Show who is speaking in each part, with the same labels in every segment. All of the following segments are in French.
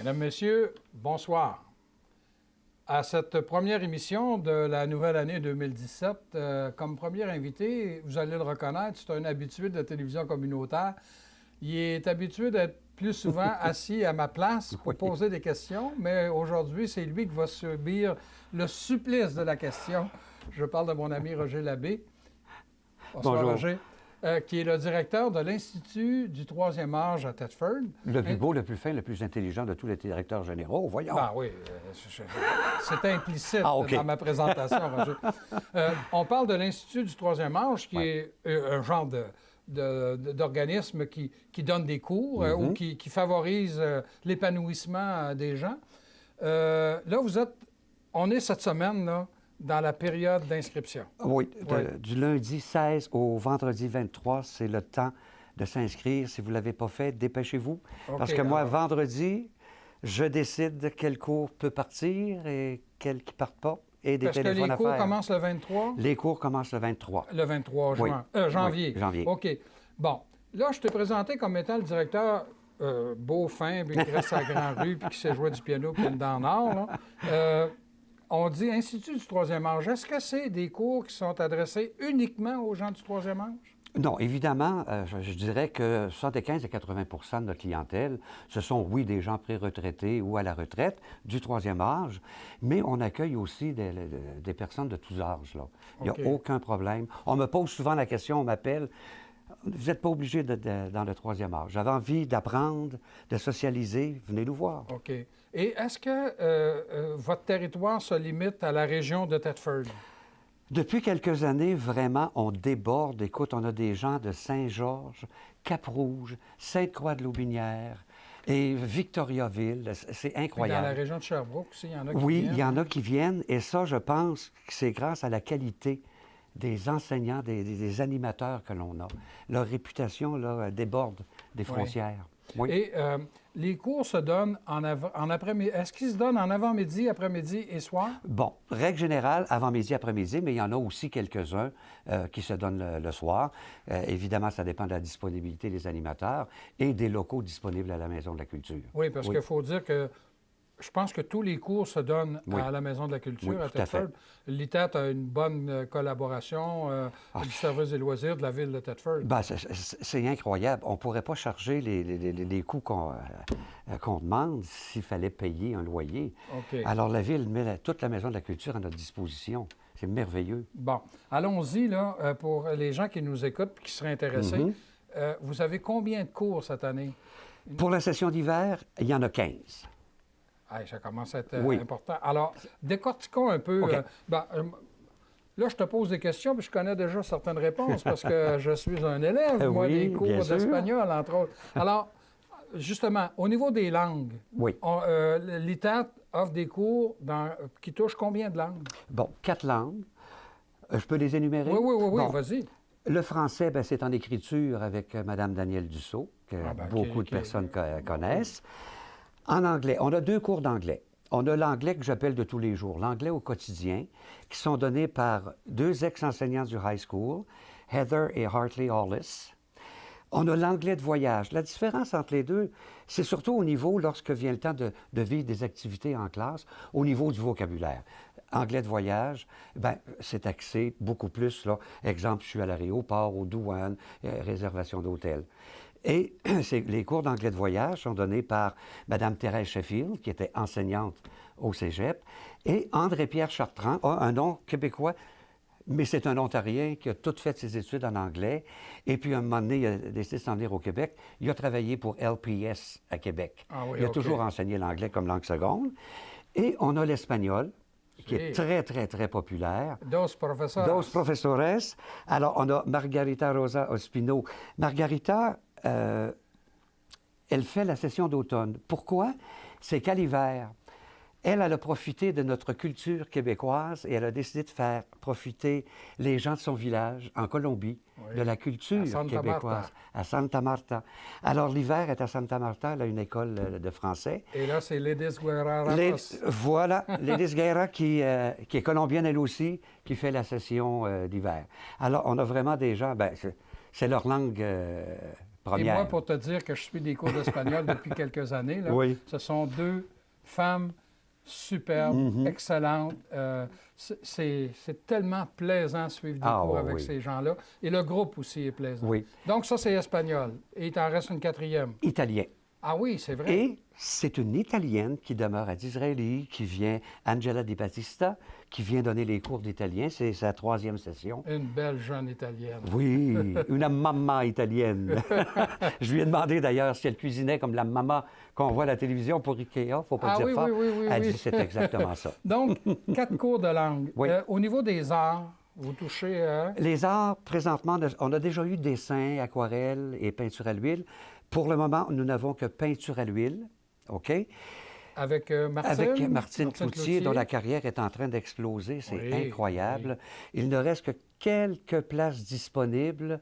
Speaker 1: Mesdames, Messieurs, bonsoir. À cette première émission de la nouvelle année 2017, comme premier invité, vous allez le reconnaître, c'est un habitué de la télévision communautaire. Il est habitué d'être plus souvent assis à ma place pour poser des questions, mais aujourd'hui, c'est lui qui va subir le supplice de la question. Je parle de mon ami Roger Labbé. Bonsoir,
Speaker 2: bonjour.
Speaker 1: Roger. Qui est le directeur de l'Institut du troisième âge à Thetford.
Speaker 2: Le plus beau, le plus fin, le plus intelligent de tous les directeurs généraux, voyons.
Speaker 1: Ah oui, c'est implicite
Speaker 2: okay.
Speaker 1: dans ma présentation, Roger. On parle de l'Institut du troisième âge, qui est un genre d'organisme qui donne des cours ou qui favorise l'épanouissement des gens. Là, on est cette semaine, là, dans la période d'inscription.
Speaker 2: Oui, du lundi 16 au vendredi 23, c'est le temps de s'inscrire. Si vous ne l'avez pas fait, dépêchez-vous. Okay, parce que moi, vendredi, je décide de quel cours peut partir et quel qui ne part pas. Et des téléphones à faire.
Speaker 1: Parce que les cours commencent le 23?
Speaker 2: Les cours commencent le 23.
Speaker 1: Le 23 juin. Janvier.
Speaker 2: Oui, janvier.
Speaker 1: OK. Bon. Là, je t'ai présenté comme étant le directeur beau, fin, puis qui reste à la grande rue, puis qui sait jouer du piano, puis une dent en or, là. On dit Institut du troisième âge. Est-ce que c'est des cours qui sont adressés uniquement aux gens du troisième âge?
Speaker 2: Non, évidemment, je dirais que 75 à 80 de notre clientèle, ce sont, oui, des gens pré-retraités ou à la retraite du troisième âge, mais on accueille aussi des personnes de tous âges, là. Il n'y a aucun problème. On me pose souvent la question, on m'appelle, vous n'êtes pas obligé dans le troisième âge. J'avais envie d'apprendre, de socialiser, venez nous voir.
Speaker 1: OK. Et est-ce que votre territoire se limite à la région de Thetford?
Speaker 2: Depuis quelques années, vraiment, on déborde. Écoute, on a des gens de Saint-Georges, Cap-Rouge, Sainte-Croix-de-Laubinière et Victoriaville. C'est incroyable.
Speaker 1: Et dans la région de Sherbrooke aussi, il y en a qui viennent?
Speaker 2: Oui, il y en a qui viennent. Et ça, je pense que c'est grâce à la qualité des enseignants, des animateurs que l'on a. Leur réputation, là, déborde des frontières.
Speaker 1: Oui. Et les cours se donnent en après-midi. Est-ce qu'ils se donnent en avant-midi, après-midi et soir?
Speaker 2: Bon, règle générale, avant-midi, après-midi, mais il y en a aussi quelques-uns qui se donnent le soir. Évidemment, ça dépend de la disponibilité des animateurs et des locaux disponibles à la Maison de la Culture.
Speaker 1: Oui, parce qu'il faut dire que je pense que tous les cours se donnent à la Maison de la Culture à Thetford. L'ITAT a une bonne collaboration du service des loisirs de la ville de Thetford.
Speaker 2: Ben, c'est incroyable. On ne pourrait pas charger les coûts qu'on demande s'il fallait payer un loyer. Alors, la ville met toute la Maison de la Culture à notre disposition. C'est merveilleux.
Speaker 1: Bon, allons-y, là, pour les gens qui nous écoutent et qui seraient intéressés. Vous avez combien de cours cette année?
Speaker 2: Pour la session d'hiver, il y en a 15.
Speaker 1: Ah, ça commence à être important. Alors, décortiquons un peu. Là, je te pose des questions, puis je connais déjà certaines réponses parce que je suis un élève, moi, des cours d'espagnol, entre autres. Alors, justement, au niveau des langues, l'ITAT offre des cours qui touchent combien de langues?
Speaker 2: Bon, 4 langues. Je peux les énumérer?
Speaker 1: Oui, vas-y.
Speaker 2: Le français, bien, c'est en écriture avec Mme Danielle Dussault, que beaucoup de personnes connaissent. En anglais, on a 2 cours d'anglais. On a l'anglais que j'appelle de tous les jours, l'anglais au quotidien, qui sont donnés par 2 ex-enseignants du high school, Heather et Hartley Hollis. On a l'anglais de voyage. La différence entre les deux, c'est surtout au niveau, lorsque vient le temps de vivre des activités en classe, au niveau du vocabulaire. Anglais de voyage, bien, c'est axé beaucoup plus, là. Exemple, je suis à l'aéroport, aux douanes, réservation d'hôtel. Et les cours d'anglais de voyage sont donnés par Mme Thérèse Sheffield, qui était enseignante au cégep, et André-Pierre Chartrand a un nom québécois, mais c'est un Ontarien qui a tout fait ses études en anglais. Et puis, à un moment donné, il a décidé de s'en venir au Québec. Il a travaillé pour LPS à Québec. Il a toujours enseigné l'anglais comme langue seconde. Et on a l'espagnol, qui est très, très, très populaire.
Speaker 1: Dos professores.
Speaker 2: Dos professores. Alors, on a Margarita Rosa Ospino. Margarita, elle fait la session d'automne. Pourquoi? C'est qu'à l'hiver, elle a profité de notre culture québécoise et elle a décidé de faire profiter les gens de son village, en Colombie, de la culture québécoise, à Santa Marta. Alors, l'hiver est à Santa Marta, elle a une école de français.
Speaker 1: Et là, c'est Ledis Guerra Ramos.
Speaker 2: Voilà, Ledis Guerra, qui est colombienne elle aussi, qui fait la session d'hiver. Alors, on a vraiment des gens, c'est leur langue première.
Speaker 1: Et moi, pour te dire que je suis des cours d'espagnol depuis quelques années, là,
Speaker 2: Oui.
Speaker 1: ce sont deux femmes superbes, excellentes. C'est tellement plaisant de suivre des cours avec ces gens-là. Et le groupe aussi est plaisant.
Speaker 2: Oui.
Speaker 1: Donc ça, c'est espagnol. Et il t'en reste une quatrième.
Speaker 2: Italien.
Speaker 1: Ah oui, c'est vrai.
Speaker 2: Et c'est une Italienne qui demeure à Disraeli, qui vient, Angela Di Battista, qui vient donner les cours d'italien. C'est sa 3e session.
Speaker 1: Une belle jeune Italienne.
Speaker 2: Oui, une maman italienne. Je lui ai demandé d'ailleurs si elle cuisinait comme la maman qu'on voit à la télévision pour Ikea. Faut pas dire fort.
Speaker 1: Oui,
Speaker 2: elle dit c'est exactement ça.
Speaker 1: Donc, 4 cours de langue.
Speaker 2: Oui.
Speaker 1: Au niveau des arts, vous touchez...
Speaker 2: Les arts, présentement, on a déjà eu dessin, aquarelle et peinture à l'huile. Pour le moment, nous n'avons que peinture à l'huile, OK?
Speaker 1: Avec Martine?
Speaker 2: Avec Martine Cloutier, dont la carrière est en train d'exploser. C'est incroyable. Oui. Il ne reste que quelques places disponibles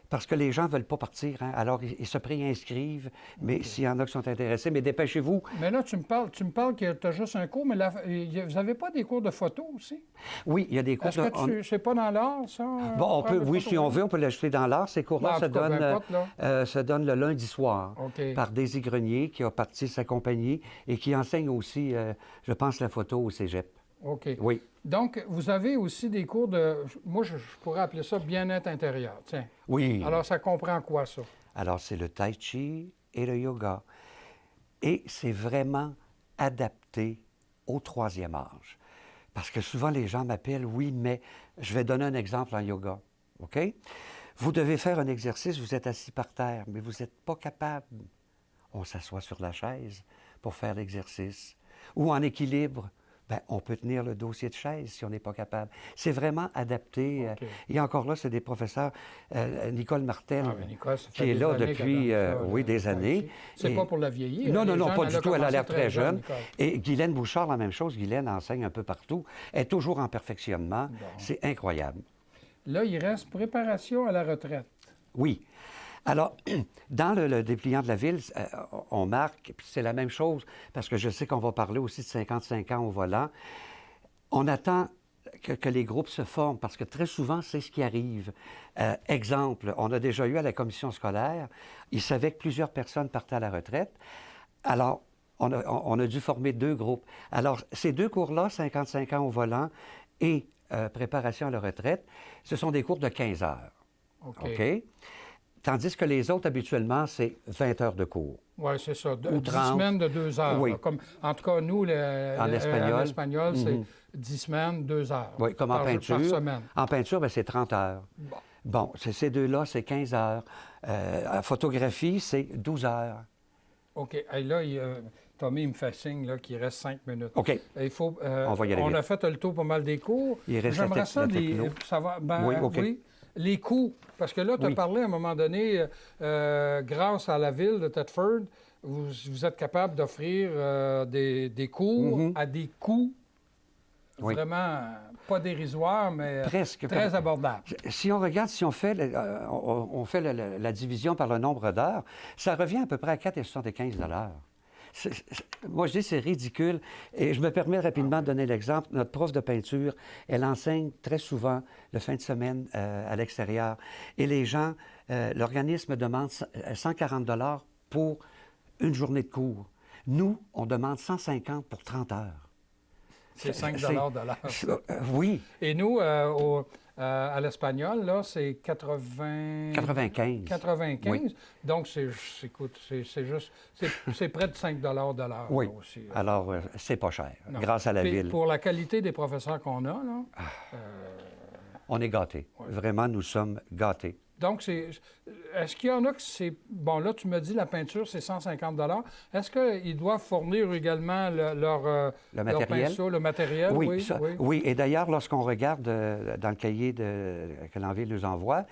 Speaker 2: parce que les gens ne veulent pas partir. Hein? Alors, ils se préinscrivent, mais s'il y en a qui sont intéressés, mais dépêchez-vous.
Speaker 1: Mais là, tu me parles que tu as juste un cours, mais vous n'avez pas des cours de photo aussi?
Speaker 2: Oui, il y a des cours
Speaker 1: de... Est-ce que c'est pas dans l'art, ça?
Speaker 2: Bon, on peut, oui, si on veut, on peut l'ajouter dans l'art. Ces cours-là se donnent le lundi soir par Daisy Grenier, qui a parti sa compagnie et qui enseigne aussi, je pense, la photo au cégep.
Speaker 1: OK.
Speaker 2: Oui.
Speaker 1: Donc, vous avez aussi des cours de... Moi, je pourrais appeler ça bien-être intérieur. Tiens.
Speaker 2: Oui.
Speaker 1: Alors, ça comprend quoi, ça?
Speaker 2: Alors, c'est le tai chi et le yoga. Et c'est vraiment adapté au 3e âge. Parce que souvent, les gens m'appellent, oui, mais je vais donner un exemple en yoga. OK? Vous devez faire un exercice, vous êtes assis par terre, mais vous n'êtes pas capable. On s'assoit sur la chaise pour faire l'exercice. Ou en équilibre. Bien, on peut tenir le dossier de chaise si on n'est pas capable. C'est vraiment adapté. Et encore là, c'est des professeurs. Nicole Martel,
Speaker 1: Nicole,
Speaker 2: qui est là depuis des années.
Speaker 1: C'est pas pour la vieillir.
Speaker 2: Non, pas du tout. Elle a l'air très jeune. Et Guylaine Bouchard, la même chose. Guylaine enseigne un peu partout. Elle est toujours en perfectionnement. Bon. C'est incroyable.
Speaker 1: Là, il reste préparation à la retraite.
Speaker 2: Oui. Alors, dans le dépliant de la ville, on marque, puis c'est la même chose, parce que je sais qu'on va parler aussi de 55 ans au volant. On attend que les groupes se forment, parce que très souvent, c'est ce qui arrive. Exemple, on a déjà eu à la commission scolaire, ils savaient que plusieurs personnes partaient à la retraite. Alors, on a dû former 2 groupes. Alors, ces 2 cours-là, 55 ans au volant et préparation à la retraite, ce sont des cours de 15 heures. OK? Tandis que les autres, habituellement, c'est 20 heures de cours.
Speaker 1: Oui, c'est ça. 10 semaines de 2 heures.
Speaker 2: Oui.
Speaker 1: Comme, en tout cas, nous, en espagnol, c'est 10 semaines, 2 heures.
Speaker 2: Oui, comme en peinture.
Speaker 1: Par semaine.
Speaker 2: En peinture, bien, c'est 30 heures. Bon, ces 2-là, c'est 15 heures. En photographie, c'est 12 heures.
Speaker 1: OK. Et là, Tommy me fait signe qu'il reste 5 minutes.
Speaker 2: OK.
Speaker 1: Il faut,
Speaker 2: on va y aller
Speaker 1: on
Speaker 2: vite.
Speaker 1: A fait le tour pas mal des cours.
Speaker 2: Il reste
Speaker 1: J'aimerais ça, ça va,
Speaker 2: oui, OK.
Speaker 1: Oui. Les coûts, parce que là, tu as parlé à un moment donné, grâce à la ville de Thetford, vous êtes capable d'offrir des cours à des coûts vraiment pas dérisoires, mais
Speaker 2: presque
Speaker 1: très abordables.
Speaker 2: Si on regarde, si on fait, la division par le nombre d'heures, ça revient à peu près à 4,75 $. Moi, je dis c'est ridicule. Et je me permets rapidement de donner l'exemple. Notre prof de peinture, elle enseigne très souvent le fin de semaine à l'extérieur. Et les gens, l'organisme demande 140 $ pour une journée de cours. Nous, on demande 150 pour 30 heures.
Speaker 1: C'est 5 $ de l'heure.
Speaker 2: Oui.
Speaker 1: Et nous, à l'espagnol, là, c'est 95.
Speaker 2: 95. Oui.
Speaker 1: Donc, c'est juste, c'est près de 5 $ de l'heure.
Speaker 2: Oui.
Speaker 1: Là, aussi.
Speaker 2: Alors, c'est pas cher, grâce à la ville.
Speaker 1: Pour la qualité des professeurs qu'on a, là...
Speaker 2: on est gâtés. Ouais. Vraiment, nous sommes gâtés.
Speaker 1: Donc, est-ce qu'il y en a que c'est... Bon, là, tu me dis la peinture, c'est 150 $. Est-ce qu'ils doivent fournir également leur pinceau, le matériel?
Speaker 2: Oui, oui. Et d'ailleurs, lorsqu'on regarde dans le cahier que l'Envie nous envoie,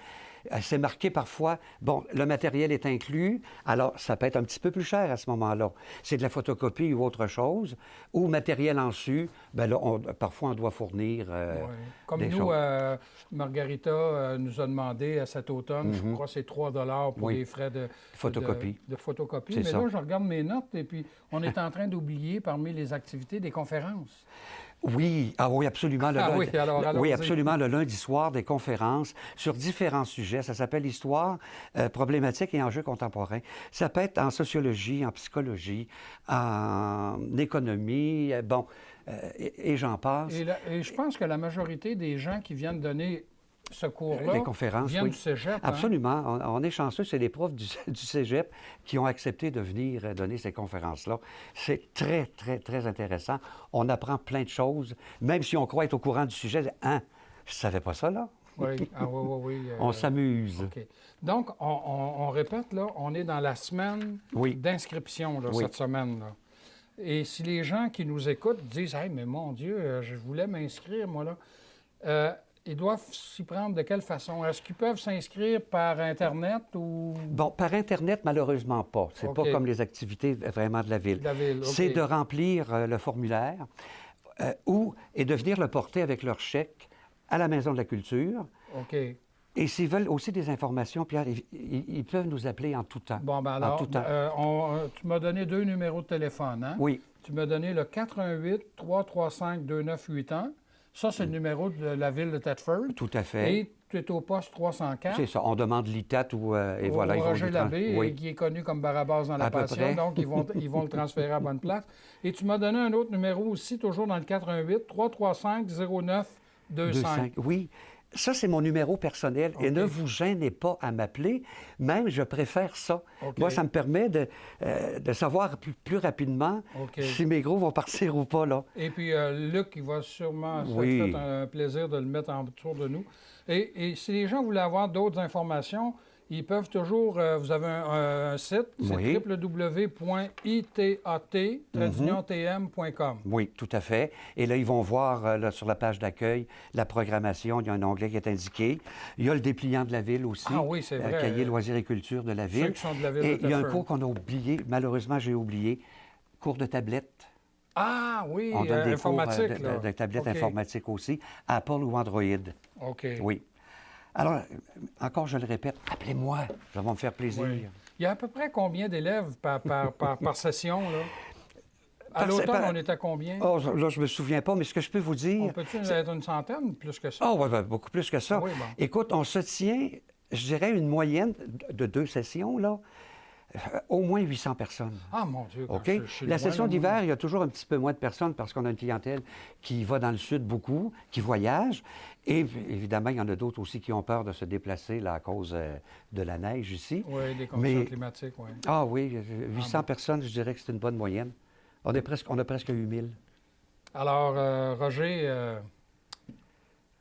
Speaker 2: c'est marqué parfois, bon, le matériel est inclus, alors ça peut être un petit peu plus cher à ce moment-là. C'est de la photocopie ou autre chose, ou matériel en su, bien là, parfois on doit fournir
Speaker 1: Comme
Speaker 2: des
Speaker 1: nous,
Speaker 2: choses.
Speaker 1: Margarita nous a demandé cet automne, je crois que c'est 3 $ pour les frais de
Speaker 2: photocopie.
Speaker 1: De photocopie.
Speaker 2: C'est
Speaker 1: Mais
Speaker 2: ça.
Speaker 1: là, je regarde mes notes et puis on est en train d'oublier parmi les activités des conférences.
Speaker 2: Oui, oui, absolument.
Speaker 1: Oui, alors,
Speaker 2: oui, absolument. Le lundi soir, des conférences sur différents sujets. Ça s'appelle Histoire, problématiques et enjeux contemporains. Ça peut être en sociologie, en psychologie, en économie, et j'en passe.
Speaker 1: Et je pense que la majorité des gens qui viennent donner ce cours-là
Speaker 2: les conférences,
Speaker 1: viennent
Speaker 2: oui.
Speaker 1: du cégep.
Speaker 2: Absolument. On est chanceux. C'est les profs du cégep qui ont accepté de venir donner ces conférences-là. C'est très, très, très intéressant. On apprend plein de choses, même si on croit être au courant du sujet. Hein, je ne savais pas ça, là.
Speaker 1: Oui, oui.
Speaker 2: On s'amuse.
Speaker 1: OK. Donc, on répète, là, on est dans la semaine d'inscription, cette semaine, là. Et si les gens qui nous écoutent disent « Hey, mais mon Dieu, je voulais m'inscrire, moi, là. » Ils doivent s'y prendre de quelle façon? Est-ce qu'ils peuvent s'inscrire par Internet ou...
Speaker 2: Bon, par Internet, malheureusement pas. C'est pas comme les activités vraiment de la Ville. C'est de remplir le formulaire et de venir le porter avec leur chèque à la Maison de la Culture.
Speaker 1: OK.
Speaker 2: Et s'ils veulent aussi des informations, Pierre, ils peuvent nous appeler en tout temps.
Speaker 1: Bon, ben alors, tu m'as donné 2 numéros de téléphone, hein?
Speaker 2: Oui.
Speaker 1: Tu m'as donné le 418-335-2981. Ça, c'est le numéro de la Ville de Thetford.
Speaker 2: Tout à fait.
Speaker 1: Et tu es au poste 304.
Speaker 2: C'est ça. On demande l'ITAT et voilà.
Speaker 1: Au Roger Labbé, qui est connu comme Barabas dans la Passion. Donc, ils vont le transférer à bonne place. Et tu m'as donné un autre numéro aussi, toujours dans le 418-335-0925.
Speaker 2: Oui. Ça, c'est mon numéro personnel. Okay. Et ne vous gênez pas à m'appeler. Même, je préfère ça. Okay. Moi, ça me permet de savoir plus rapidement si mes gros vont partir ou pas, là.
Speaker 1: Et puis, Luc, il va sûrement se faire un plaisir de le mettre autour de nous. Et si les gens voulaient avoir d'autres informations, ils peuvent toujours... vous avez un site, c'est www.itat-tm.com.
Speaker 2: Oui, tout à fait. Et là, ils vont voir là, sur la page d'accueil la programmation. Il y a un onglet qui est indiqué. Il y a le dépliant de la Ville aussi.
Speaker 1: Ah oui, c'est vrai.
Speaker 2: Cahier loisirs et culture de la Ville.
Speaker 1: Ceux qui sont de la Ville
Speaker 2: et
Speaker 1: de
Speaker 2: il y a un cours qu'on a oublié. Malheureusement, j'ai oublié. Cours de tablette.
Speaker 1: Ah oui,
Speaker 2: on donne des
Speaker 1: informatique.
Speaker 2: Cours de tablettes informatiques aussi. Apple ou Android.
Speaker 1: OK.
Speaker 2: Oui. Alors, encore, je le répète, appelez-moi, ça va me faire plaisir. Oui.
Speaker 1: Il y a à peu près combien d'élèves par session, là? À l'automne, on est à combien?
Speaker 2: Oh, là, je ne me souviens pas, mais ce que je peux vous dire...
Speaker 1: On peut-tu être une centaine, plus que ça?
Speaker 2: Ah oui, beaucoup plus que ça.
Speaker 1: Oui, bon.
Speaker 2: Écoute, on se tient, je dirais, une moyenne de 2 sessions, là. Au moins 800 personnes.
Speaker 1: Ah, mon Dieu!
Speaker 2: OK? La session d'hiver, il y a toujours un petit peu moins de personnes parce qu'on a une clientèle qui va dans le sud beaucoup, qui voyage. Et évidemment, il y en a d'autres aussi qui ont peur de se déplacer là, à cause de la neige ici.
Speaker 1: Oui, des conditions climatiques, oui.
Speaker 2: Ah oui, 800 personnes, je dirais que c'est une bonne moyenne. On a presque 8000.
Speaker 1: Alors, Roger,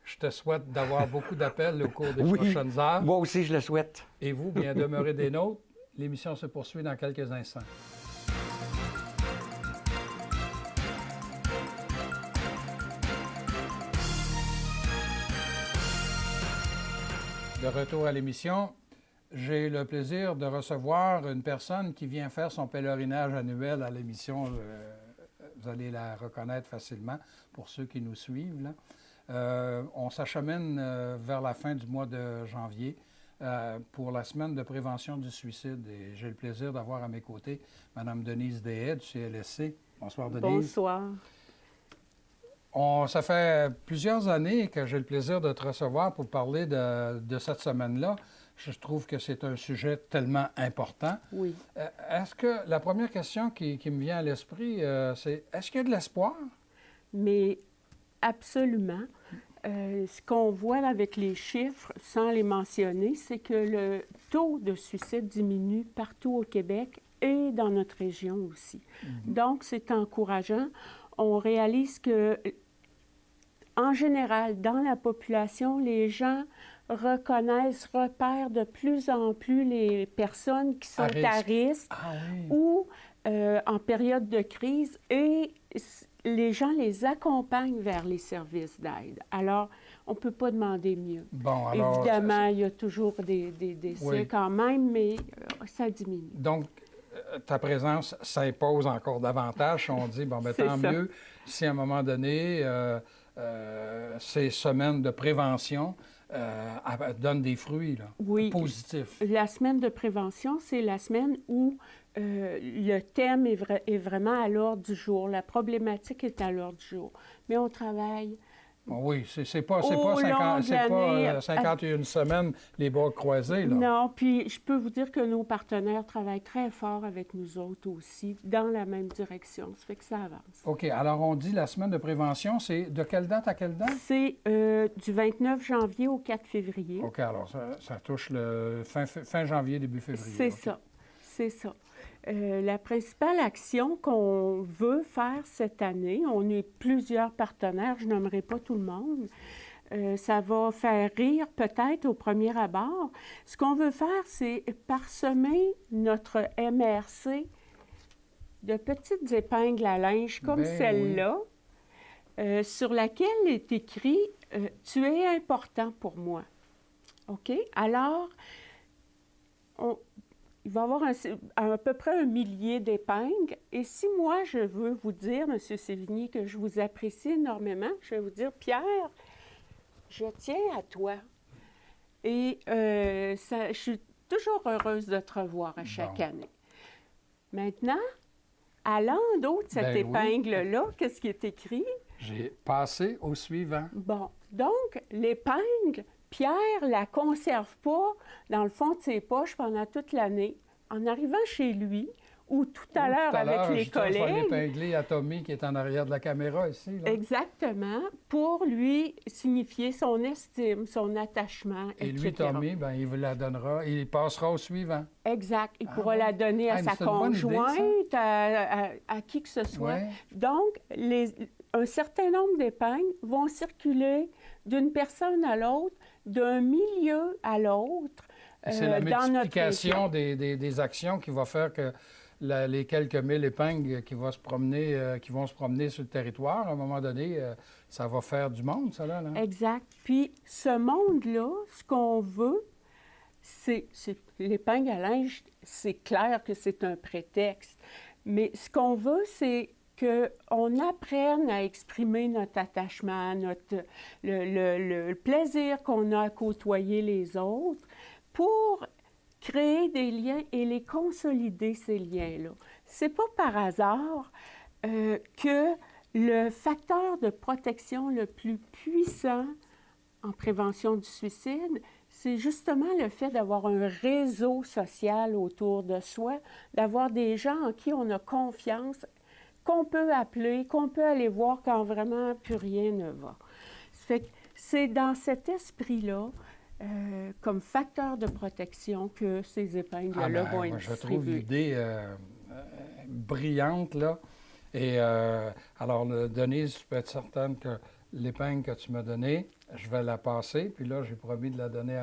Speaker 1: je te souhaite d'avoir beaucoup d'appels au cours des prochaines heures.
Speaker 2: Moi aussi, je le souhaite.
Speaker 1: Et vous, bien demeurer des nôtres. L'émission se poursuit dans quelques instants. De retour à l'émission, j'ai le plaisir de recevoir une personne qui vient faire son pèlerinage annuel à l'émission. Vous allez la reconnaître facilement pour ceux qui nous suivent, là. On s'achemine vers la fin du mois de janvier. Pour la semaine de prévention du suicide. Et j'ai le plaisir d'avoir à mes côtés Mme Denise Deshaies du CLSC. Bonsoir, Denise.
Speaker 3: Bonsoir.
Speaker 1: Ça fait plusieurs années que j'ai le plaisir de te recevoir pour parler de cette semaine-là. Je trouve que c'est un sujet tellement important.
Speaker 3: Oui.
Speaker 1: Est-ce que la première question qui me vient à l'esprit, c'est est-ce qu'il y a de l'espoir?
Speaker 3: Mais absolument. Ce qu'on voit là, avec les chiffres, sans les mentionner, c'est que le taux de suicide diminue partout au Québec et dans notre région aussi. Donc, c'est encourageant. On réalise que, en général, dans la population, les gens reconnaissent, repèrent de plus en plus les personnes qui sont à risque ou en période de crise et les gens les accompagnent vers les services d'aide. Alors, on ne peut pas demander mieux.
Speaker 1: Bon, alors,
Speaker 3: évidemment, il y a toujours des décès quand même, mais ça diminue.
Speaker 1: Donc, ta présence s'impose encore davantage. On dit, bon, bien, tant mieux si à un moment donné, ces semaines de prévention donnent des fruits là, positifs.
Speaker 3: La semaine de prévention, c'est la semaine où le thème est vraiment à l'ordre du jour. La problématique est à l'ordre du jour. Mais on travaille.
Speaker 1: Oui, c'est pas 51 semaines les bras croisés, là.
Speaker 3: Non, puis je peux vous dire que nos partenaires travaillent très fort avec nous autres aussi, dans la même direction. Ça fait que ça avance.
Speaker 1: OK. Alors, on dit la semaine de prévention, c'est de quelle date à quelle date?
Speaker 3: C'est du 29 janvier au 4 février.
Speaker 1: OK. Alors, ça touche le fin janvier, début février.
Speaker 3: C'est ça. C'est ça. La principale action qu'on veut faire cette année, on est plusieurs partenaires, je nommerai pas tout le monde, ça va faire rire peut-être au premier abord. Ce qu'on veut faire, c'est parsemer notre MRC de petites épingles à linge comme celle-là, sur laquelle est écrit « Tu es important pour moi ». OK? Alors, il va y avoir à peu près 1 millier d'épingles. Et si moi, je veux vous dire, M. Sévigny, que je vous apprécie énormément, je vais vous dire, Pierre, je tiens à toi. Et je suis toujours heureuse de te revoir à chaque année. Maintenant, à l'endos de cette épingle-là, qu'est-ce qui est écrit?
Speaker 1: J'ai passé au suivant.
Speaker 3: Bon, donc, l'épingle, Pierre ne la conserve pas dans le fond de ses poches pendant toute l'année. En arrivant chez lui, ou tout à l'heure avec les collègues...
Speaker 1: Je vais l'épingler à Tommy qui est en arrière de la caméra ici. Là.
Speaker 3: Exactement, pour lui signifier son estime, son attachement, etc.
Speaker 1: Et lui, Tommy, bien, il vous la donnera, il passera au suivant.
Speaker 3: Exact. Il pourra la donner à sa conjointe, à qui que ce soit.
Speaker 1: Ouais.
Speaker 3: Donc, un certain nombre d'épingles vont circuler d'une personne à l'autre, d'un milieu à l'autre.
Speaker 1: C'est la multiplication des actions qui va faire que les quelques 1000 épingles qui vont se promener sur le territoire, à un moment donné, ça va faire du monde, ça, là.
Speaker 3: Exact. Puis, ce monde-là, ce qu'on veut, c'est l'épingle à linge, c'est clair que c'est un prétexte. Mais ce qu'on veut, c'est qu'on apprenne à exprimer notre attachement, le plaisir qu'on a à côtoyer les autres pour créer des liens et les consolider, ces liens-là. C'est pas par hasard que le facteur de protection le plus puissant en prévention du suicide, c'est justement le fait d'avoir un réseau social autour de soi, d'avoir des gens en qui on a confiance, qu'on peut appeler, qu'on peut aller voir quand vraiment plus rien ne va. Ça fait que c'est dans cet esprit-là, comme facteur de protection, que ces épingles-là vont être distribuées.
Speaker 1: Je trouve l'idée brillante, là. Et alors, Denise, tu peux être certaine que l'épingle que tu m'as donnée, je vais la passer. Puis là, j'ai promis de la donner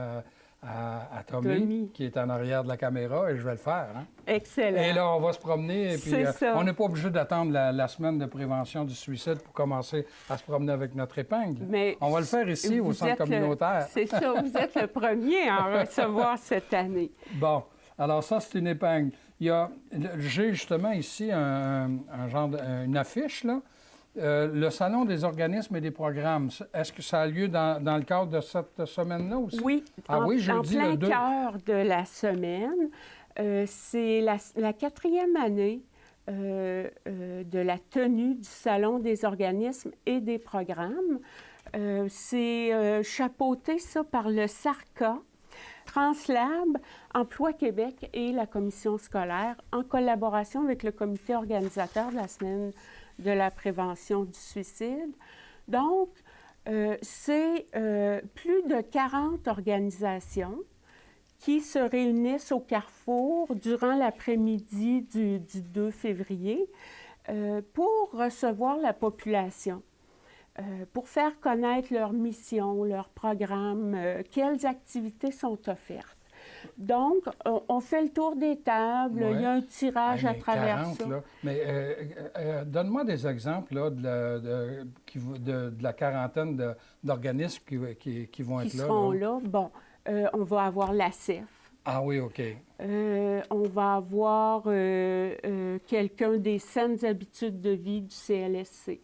Speaker 1: à Tommy, qui est en arrière de la caméra, et je vais le faire. Hein?
Speaker 3: Excellent.
Speaker 1: Et là, on va se promener. Et puis, on n'est pas obligé d'attendre la semaine de prévention du suicide pour commencer à se promener avec notre épingle.
Speaker 3: Mais
Speaker 1: on va le faire ici, au centre communautaire.
Speaker 3: C'est ça, vous êtes le premier à en recevoir cette année.
Speaker 1: Bon, alors ça, c'est une épingle. J'ai justement ici une affiche, là. Le Salon des organismes et des programmes, est-ce que ça a lieu dans le cadre de cette semaine-là aussi?
Speaker 3: Oui, en plein cœur de la semaine. C'est la 4e année de la tenue du Salon des organismes et des programmes. C'est chapeauté, ça, par le SARCA, Translab, Emploi Québec et la commission scolaire, en collaboration avec le comité organisateur de la semaine de la prévention du suicide. Donc, c'est plus de 40 organisations qui se réunissent au Carrefour durant l'après-midi du 2 février pour recevoir la population, pour faire connaître leur mission, leur programme, quelles activités sont offertes. Donc, on fait le tour des tables, il y a un tirage à travers
Speaker 1: 40,
Speaker 3: ça.
Speaker 1: Là. Mais donne-moi des exemples là, de la quarantaine d'organismes qui vont être là.
Speaker 3: Qui seront là. Bon, on va avoir l'ACEF.
Speaker 1: Ah oui, OK.
Speaker 3: On va avoir quelqu'un des saines habitudes de vie du CLSC.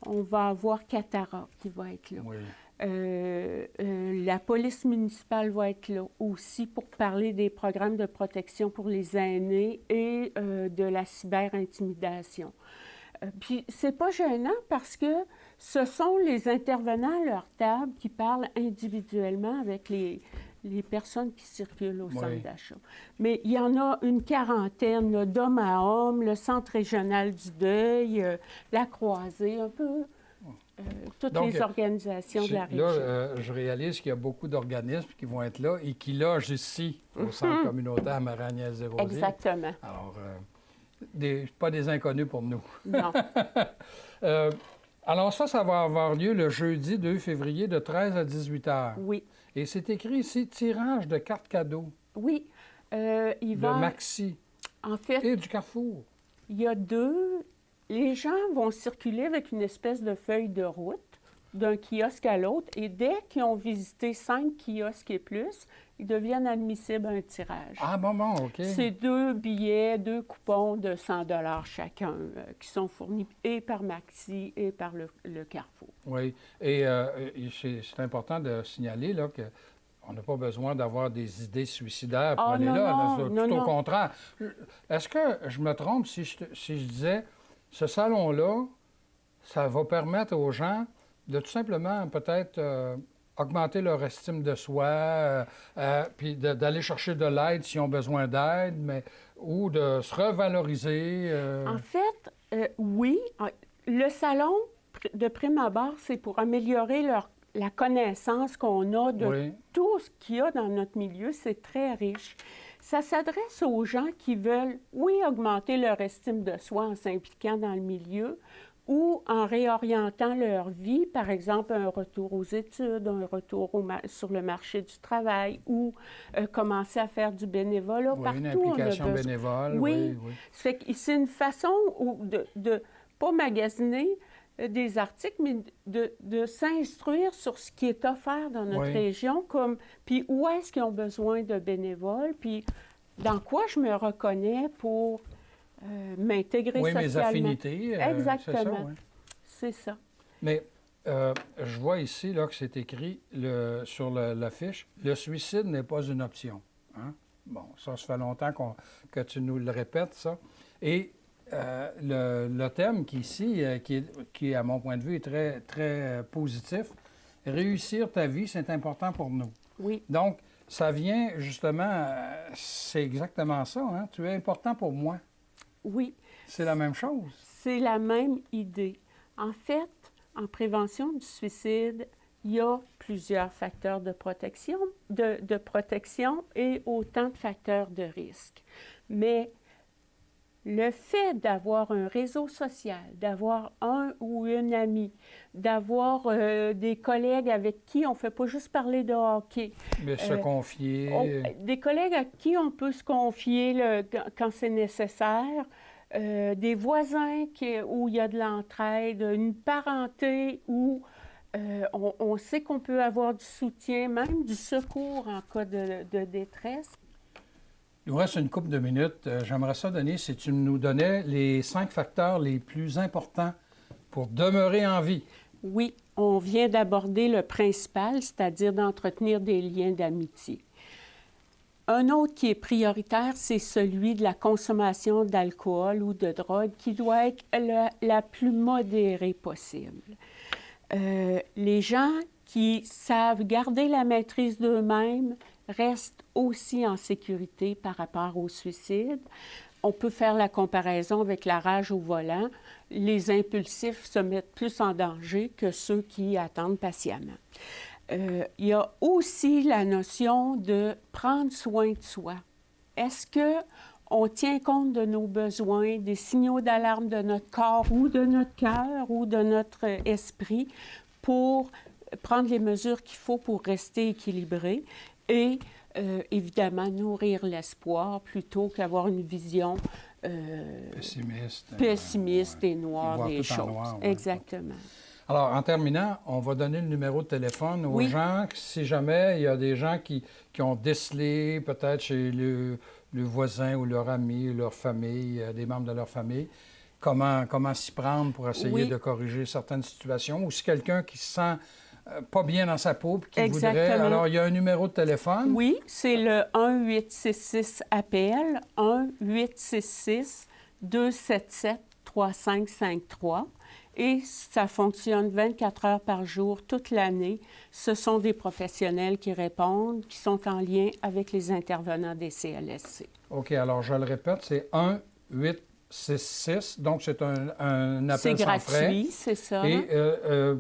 Speaker 3: On va avoir Catara qui va être là.
Speaker 1: Oui.
Speaker 3: La police municipale va être là aussi pour parler des programmes de protection pour les aînés et de la cyberintimidation. Puis c'est pas gênant parce que ce sont les intervenants à leur table qui parlent individuellement avec les personnes qui circulent au centre d'achat. Mais il y en a une quarantaine, là, d'homme à homme, le Centre régional du deuil, la Croisée, un peu toutes
Speaker 1: donc,
Speaker 3: les organisations de la région.
Speaker 1: Là, je réalise qu'il y a beaucoup d'organismes qui vont être là et qui logent ici, au Centre communautaire Marie-Agnès-Desrosiers.
Speaker 3: Exactement.
Speaker 1: Alors, pas des inconnus pour nous.
Speaker 3: Non.
Speaker 1: Alors ça va avoir lieu le jeudi 2 février de 13 à 18 heures.
Speaker 3: Oui.
Speaker 1: Et c'est écrit ici, tirage de cartes cadeaux.
Speaker 3: Oui. Il va...
Speaker 1: De Maxi.
Speaker 3: En fait...
Speaker 1: Et du Carrefour.
Speaker 3: Il y a deux... Les gens vont circuler avec une espèce de feuille de route d'un kiosque à l'autre et dès qu'ils ont visité 5 kiosques et plus, ils deviennent admissibles à un tirage.
Speaker 1: Ah bon, OK.
Speaker 3: C'est 2 billets, 2 coupons de 100 $ chacun qui sont fournis et par Maxi et par le Carrefour.
Speaker 1: Oui. Et c'est important de signaler là, que on n'a pas besoin d'avoir des idées suicidaires pour aller là. Tout au contraire. Est-ce que je me trompe si je disais, ce salon-là, ça va permettre aux gens de tout simplement peut-être augmenter leur estime de soi, puis d'aller chercher de l'aide s'ils ont besoin d'aide, ou de se revaloriser?
Speaker 3: En fait, oui. Le salon, de prime abord, c'est pour améliorer la connaissance qu'on a de tout ce qu'il y a dans notre milieu. C'est très riche. Ça s'adresse aux gens qui veulent, oui, augmenter leur estime de soi en s'impliquant dans le milieu ou en réorientant leur vie, par exemple un retour aux études, un retour sur le marché du travail ou commencer à faire du bénévolat partout.
Speaker 1: Une implication bénévole.
Speaker 3: Oui. C'est une façon de pas magasiner des articles, mais de s'instruire sur ce qui est offert dans notre région, puis où est-ce qu'ils ont besoin de bénévoles, puis dans quoi je me reconnais pour m'intégrer socialement.
Speaker 1: Oui, mes affinités.
Speaker 3: Exactement.
Speaker 1: C'est ça.
Speaker 3: C'est ça.
Speaker 1: Mais je vois ici là, que c'est écrit sur l'affiche, le suicide n'est pas une option. Hein? Bon, ça fait longtemps que tu nous le répètes, ça. Et le thème qui ici, qui à mon point de vue est très, très positif, réussir ta vie, c'est important pour nous.
Speaker 3: Oui.
Speaker 1: Donc, ça vient justement, c'est exactement ça, hein? Tu es important pour moi.
Speaker 3: Oui.
Speaker 1: C'est la même chose.
Speaker 3: C'est la même idée. En fait, en prévention du suicide, il y a plusieurs facteurs de protection et autant de facteurs de risque. Mais le fait d'avoir un réseau social, d'avoir un ou une amie, d'avoir des collègues avec qui on ne fait pas juste parler de hockey.
Speaker 1: Mais se confier.
Speaker 3: Des collègues à qui on peut se confier quand c'est nécessaire. Des voisins où il y a de l'entraide, une parenté où on sait qu'on peut avoir du soutien, même du secours en cas de détresse.
Speaker 1: Il nous reste une couple de minutes. J'aimerais ça, Denis, si tu nous donnais les 5 facteurs les plus importants pour demeurer en vie.
Speaker 3: Oui, on vient d'aborder le principal, c'est-à-dire d'entretenir des liens d'amitié. Un autre qui est prioritaire, c'est celui de la consommation d'alcool ou de drogue qui doit être la plus modérée possible. Les gens qui savent garder la maîtrise d'eux-mêmes restent aussi en sécurité par rapport au suicide. On peut faire la comparaison avec la rage au volant. Les impulsifs se mettent plus en danger que ceux qui attendent patiemment. Il y a aussi la notion de prendre soin de soi. Est-ce qu'on tient compte de nos besoins, des signaux d'alarme de notre corps ou de notre cœur ou de notre esprit pour prendre les mesures qu'il faut pour rester équilibré et évidemment nourrir l'espoir plutôt qu'avoir une vision pessimiste et noire des choses. Noir,
Speaker 1: Exactement. Alors, en terminant, on va donner le numéro de téléphone aux gens, si jamais il y a des gens qui ont décelé, peut-être chez le voisin ou leur ami, leur famille, des membres de leur famille, comment s'y prendre pour essayer de corriger certaines situations, ou si quelqu'un qui se sent pas bien dans sa peau puis qui voudrait...
Speaker 3: Exactement.
Speaker 1: Alors, il y a un numéro de téléphone.
Speaker 3: Oui, c'est le 1-866-APPEL, 1-866-277-3553. Et ça fonctionne 24 heures par jour, toute l'année. Ce sont des professionnels qui répondent, qui sont en lien avec les intervenants des CLSC.
Speaker 1: OK, alors je le répète, c'est 1-866, donc c'est un appel sans frais.
Speaker 3: C'est gratuit, c'est ça.
Speaker 1: Et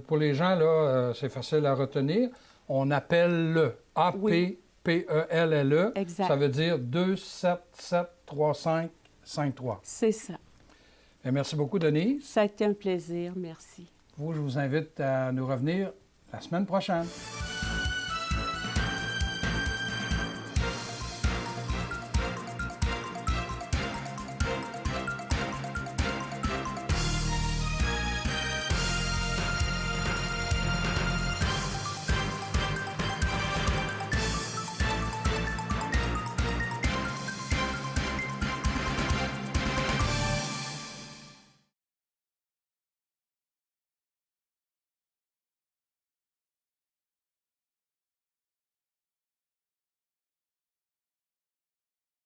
Speaker 1: pour les gens, là, c'est facile à retenir. On appelle le APPELLE.
Speaker 3: Exact.
Speaker 1: Ça veut dire 277-3553.
Speaker 3: C'est ça.
Speaker 1: Et merci beaucoup, Denise.
Speaker 3: Ça a été un plaisir, merci.
Speaker 1: Je vous invite à nous revenir la semaine prochaine.